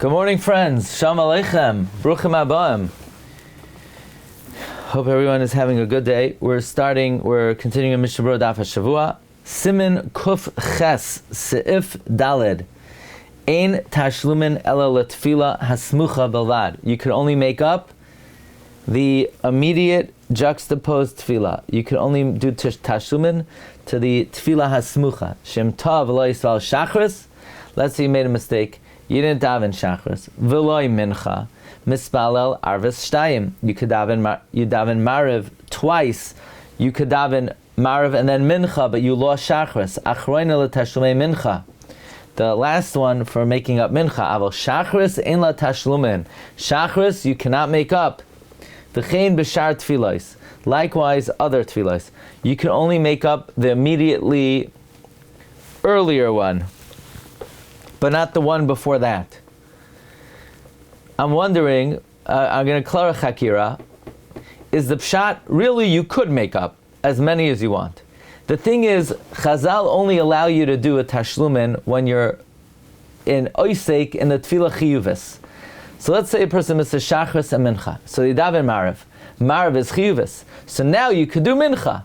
Good morning, friends. Shalom Aleichem. Bruchim Abayim. Hope everyone is having a good day. We're continuing Mishna Daf Hashavua. Siman Kuf Ches Seif Daled. Ein Tashlumin Ela Tefilla Hasmucha Belvad. You could only make up the immediate juxtaposed tefillah. You could only do tashlumin to the tefillah hasmucha. Shem tov v'lo yisval shachris. Let's say you made a mistake. You didn't daven shachris. V'lo mincha. Mispalel arvis shtayim. You could daven mariv twice. You could daven mariv and then mincha, but you lost shachris. Achroina l'tashlumei mincha. The last one for making up mincha. Aval shachris ein la tashlumin. Shachris you cannot make up. V'chein b'shar tefillos. Likewise, other tefillos. You can only make up the immediately earlier one, but not the one before that. I'm wondering, I'm going to clarify Hakira, is the pshat, really you could make up as many as you want. The thing is, Chazal only allow you to do a tashlumin when you're in oisek in the tefillah chiyuvis. So let's say a person misses shachris and mincha. So you daven mariv. Mariv is chiyuvis. So now you could do mincha.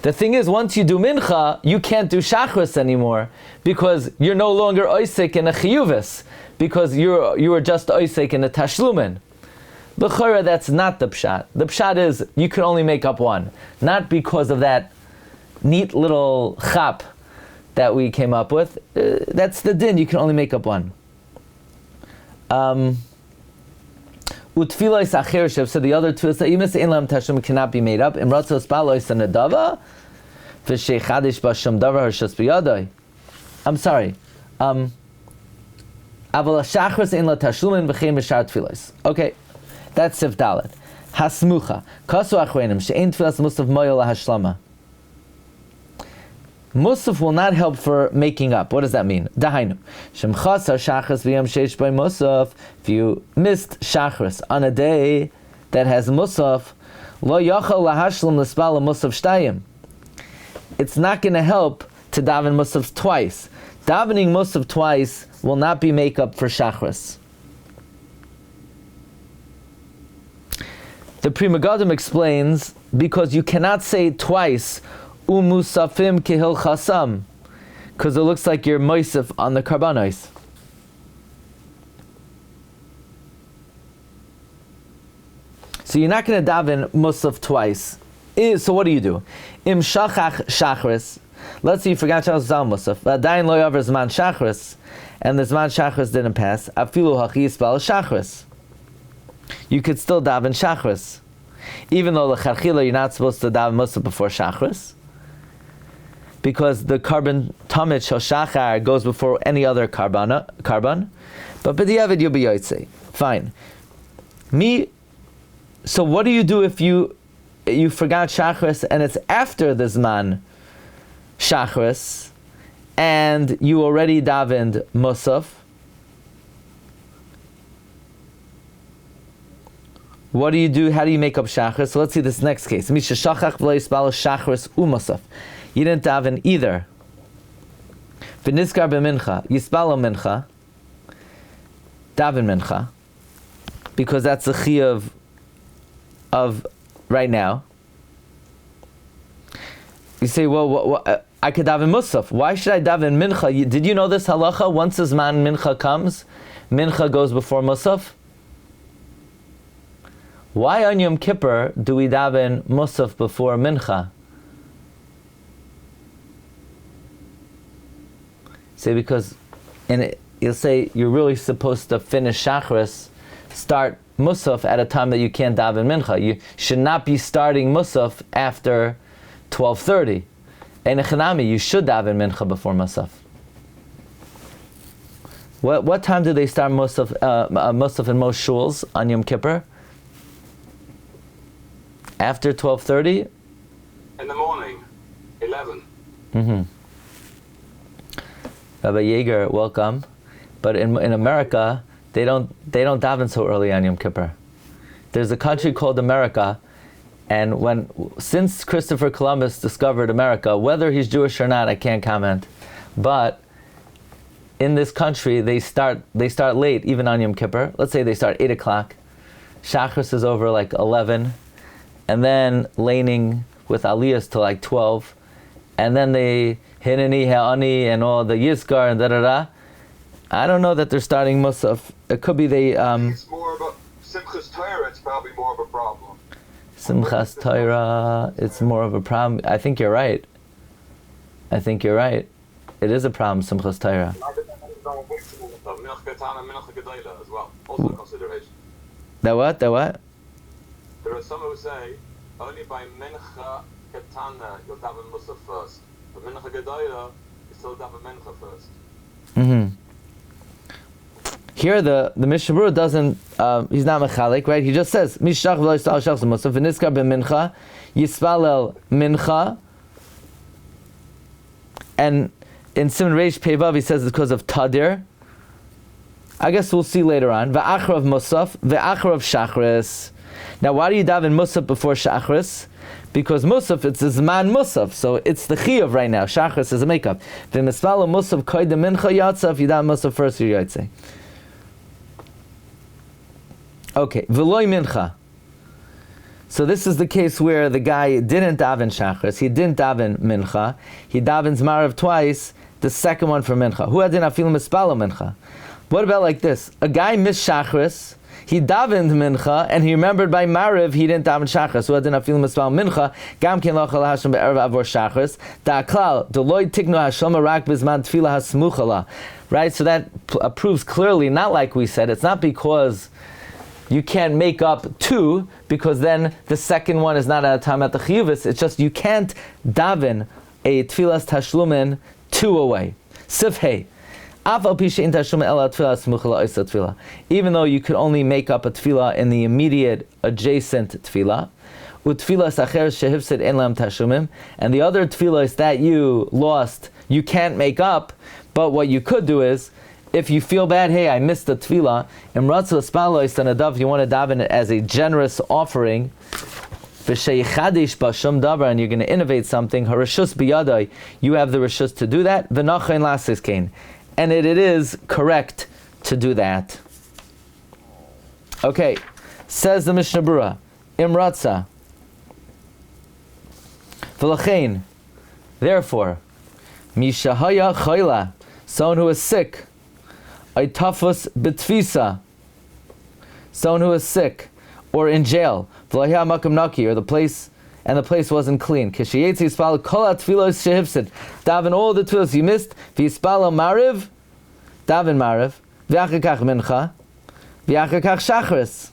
The thing is, once you do mincha, you can't do shachris anymore because you're no longer oisek in a chiyuvis because you were just oisek in a tashlumin. L'chora, that's not the pshat. The pshat is you can only make up one, not because of that neat little chap that we came up with. That's the din. You can only make up one. Utfilos achershev. So the other two is that imis ein lam tashum cannot be made up. Imratzos balos and adava v'sheichadish b'sham davar harshas b'yadai. I'm sorry. Aval shachris ein la tashlumin v'chein b'shar tfilos. Okay, that's Sif Dalet. Hasmucha kasu achreinim she'ein tfilas musaf moyo lahashlama. Musaf will not help for making up. What does that mean? Dahainu. Shem chasar shachris v'yam sheish by musaf. If you missed shachris on a day that has musaf, lo yachal lahashlam l'spala musaf shtayim. It's not going to help to daven musaf twice. Davening musaf twice will not be make up for shachris. The Pri Megadim explains because you cannot say twice umusafim kihil chasam, because it looks like you're moisef on the karbanos. So you're not going to daven musaf twice. So what do you do? Im shachach shachris. Let's say you forgot to daven musaf. V'adayin lo yaver zman shachris, and the zman shachris didn't pass. Afilu hachis bal shachris. You could still daven shachris, even though l'charchila you're not supposed to daven musaf before shachris, because the carbon tamid shel shachar goes before any other carbon. But b'diavad you'll be yotzei. Fine. So what do you do if you forgot shachris and it's after the zman shachris and you already davened musaf? What do you do? How do you make up shachris? So let's see this next case. Misha shachach v'lo yispalo shachris umusaf. You didn't daven either. V'nizkar b'mincha, yispalo mincha, daven mincha, because that's the chiyuv of right now. You say, well, I could daven musaf. Why should I daven mincha? Did you know this halacha? Once the zman mincha comes, mincha goes before musaf. Why on Yom Kippur do we daven musaf before mincha? Say because you'll say you're really supposed to finish shachris, start musaf at a time that you can't daven mincha. You should not be starting musaf after 12:30. And echanami, you should daven mincha before musaf. What time do they start musaf in most shuls on Yom Kippur? After 12:30? In the morning, 11. Mm-hmm. Rabbi Yeager, welcome. But in America, they don't daven so early on Yom Kippur. There's a country called America, and since Christopher Columbus discovered America, whether he's Jewish or not, I can't comment. But in this country, they start late, even on Yom Kippur. Let's say they start 8 o'clock. Shachris is over like 11, and then laning with aliyahs till like 12, and then they hineni, ha'ani, and all the yizkar and da-da-da. I don't know that they're starting Musaf. It could be they... It's more of a... Simchas Torah, it's probably more of a problem. Simchas Torah, it's more of a problem. I think you're right. It is a problem, Simchas Torah. As well, also a consideration. That what? There are some who say only by Mincha Ketana you'll daven Musaf first. But Mincha Gedoyla, you still daven Mincha first. Mm-hmm. Here the Mishnah Berura doesn't, he's not mechalik, right? He just says, Mishach v'lo yistal shachs Musaf v'niskar b'mincha yispalel mincha. And in Siman Reish Peivav he says it's because of Tadir. I guess we'll see later on. V'achrav Musaf, v'achrav Shachris. Now, why do you daven Musaf before Shachris? Because Musaf, it's a Zman Musaf, so it's the Chiyuv right now. Shachris is a makeup. V'mispalo Musaf koydem mincha yatsa, if you daven Musaf first, you're Yatzeh. Okay, v'loy mincha. So this is the case where the guy didn't daven Shachris, he didn't daven mincha, he davens Marav twice, the second one for mincha. Hu adin afilu mispalo mincha. What about like this? A guy missed Shachris, he davened mincha, and he remembered by Mariv he didn't daven Shachris. So I didn't feel mispal mincha. Gam ken lachal Hashem be'erev avor Shachris. Da'aklal deloy tiknu Hashem rak bizman tefila hasmuchala. Right. So that proves clearly, not like we said. It's not because you can't make up two, because then the second one is not at a time at the chiyuvis. It's just you can't daven a tfilas tashlumin two away. Sifhei. Even though you could only make up a tefillah in the immediate adjacent tefillah, and the other tefillahs that you lost, you can't make up. But what you could do is, if you feel bad, hey, I missed the tefillah, if you want to daven it as a generous offering, and you're going to innovate something, you have the rishus to do that. And it is correct to do that. Okay, says the Mishnah Berura, Imratza. V'lachein, therefore, Mishahaya chayla, someone who is sick, Aitafus betfisa, someone who is sick, or in jail, V'lahya makam naki, or the place wasn't clean. Kishiyetzi yispal kol atfilos shehifsid. Daven all the tefillos you missed. V'yispal mariv, daven mariv. V'achakach mincha. V'achakach shachris.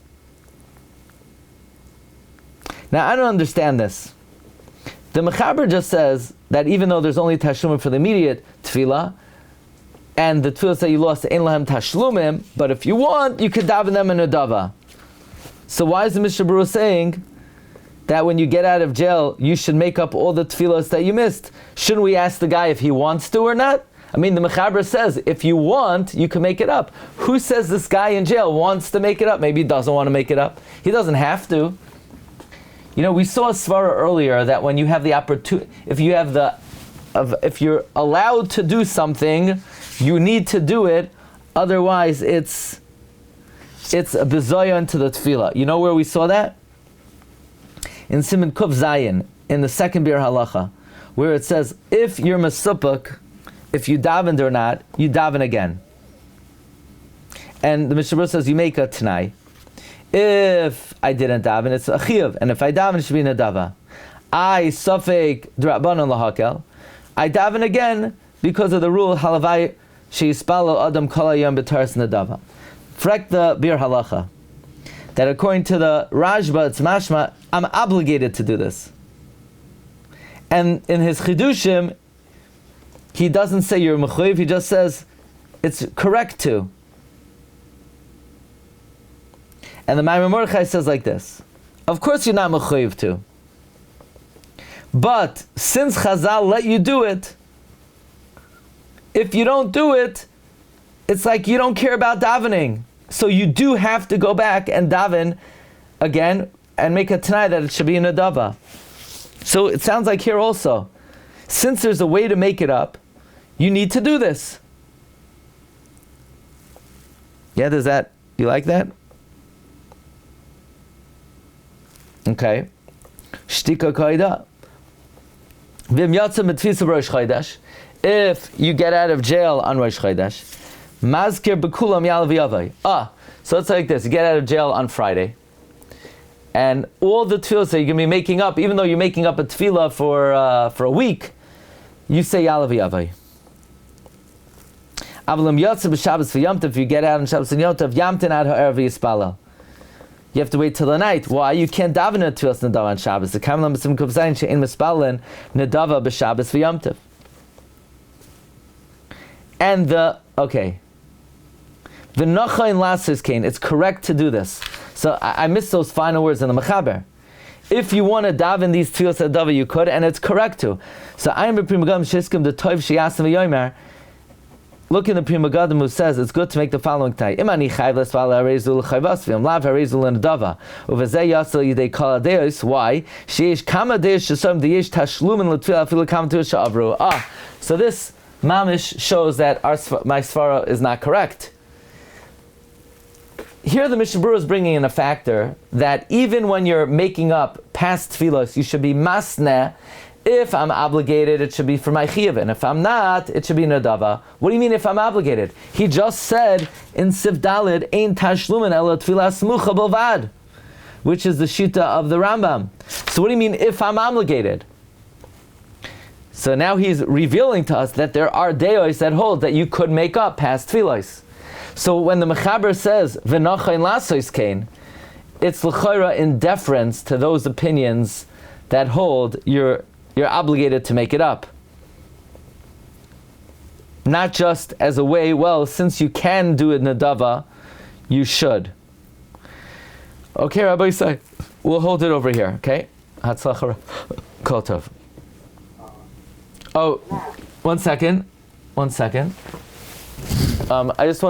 Now I don't understand this. The Mechaber just says that even though there's only tashlumim for the immediate tefillah, and the tefillos that you lost ein lahem tashlumim, but if you want, you could daven them in a dava. So why is the Mishnah Berura saying that when you get out of jail, you should make up all the tefillos that you missed? Shouldn't we ask the guy if he wants to or not? I mean, the Mechaber says, if you want, you can make it up. Who says this guy in jail wants to make it up? Maybe he doesn't want to make it up. He doesn't have to. You know, we saw a svara earlier that when you have the opportunity, if you're allowed to do something, you need to do it. Otherwise, it's a bizayon to the tefillah. You know where we saw that? In Siman Kuf Zayin, in the second Bir Halacha, where it says, if you're mesupuk, if you davened or not, you daven again. And the Mishnah Berura says, you make a t'nai. If I didn't daven, it's a chiyuv. And if I daven, it should be nedava. I safek d'rabbanan lahakel. I daven again because of the rule, halavai sheyispalo adam kol hayom b'taras nedava. Frek the Bir Halacha, that according to the Rajba, it's mashma, I'm obligated to do this. And in his chidushim, he doesn't say you're mechuyev, he just says it's correct to. And the Maimon Mordechai says like this: of course you're not mechuyev to, but since Chazal let you do it, if you don't do it, it's like you don't care about davening. So you do have to go back and daven again and make a t'nai that it should be in a dava. So it sounds like here also, since there's a way to make it up, you need to do this. Yeah, you like that? Okay. Shtika kaida. Vim yatzim b'tfisa b'rosh chodesh. If you get out of jail on Rosh Chodesh, mazkir b'kulam yalav yavai. So it's like this: you get out of jail on Friday, and all the tefillas that you're going to be making up, even though you're making up a tefillah for a week, you say yalav yavai. Avalim yatzim b'Shabbos v'yamtiv. If you get out on Shabbos and Yom Tov, yamtin ad ha'erev v'yispalel. You have to wait till the night. Why? You can't daven a tefillas nedava on Shabbos. The kamelam b'sim kuf zayin she'in mispalen nedava b'Shabbos v'yamtiv. And the Nacha in Lasser's Kane, it's correct to do this. So I missed those final words in the Mechaber. If you want to daven these tefillas nedava, you could, and it's correct to. So I am the Pri Megadim Shiskim the Toiv Sheyasem v'Yomer. Look in the Pri Megadim who says it's good to make the following tay. Imani chayv l'sval ha'reizul chayvas v'yam lav ha'reizul l'nedava uvezeh yasel yidei kol hadeos. Why? Sheyesh kama deos shesom deyesh tashlumin l'tefillah afilu kama teos she'avru. So this mamish shows that my svara is not correct. Here the Mishnah Berura is bringing in a factor that even when you're making up past tefillos, you should be masneh. If I'm obligated, it should be for my chiyuv, and if I'm not, it should be nedava. What do you mean if I'm obligated? He just said in Sif Dalid, ein tashlumin ela tefillah smucha bilvad, which is the shita of the Rambam. So what do you mean if I'm obligated? So now he's revealing to us that there are deos that hold that you could make up past tefillos. So when the Mechaber says v'nacha in lasos kain, it's l'chayra in deference to those opinions that hold you're obligated to make it up. Not just as a way, well, since you can do it nedava, you should. Okay, Rabbi Isai, we'll hold it over here, okay? Hatzlacha kol tov. Oh, one second. I just want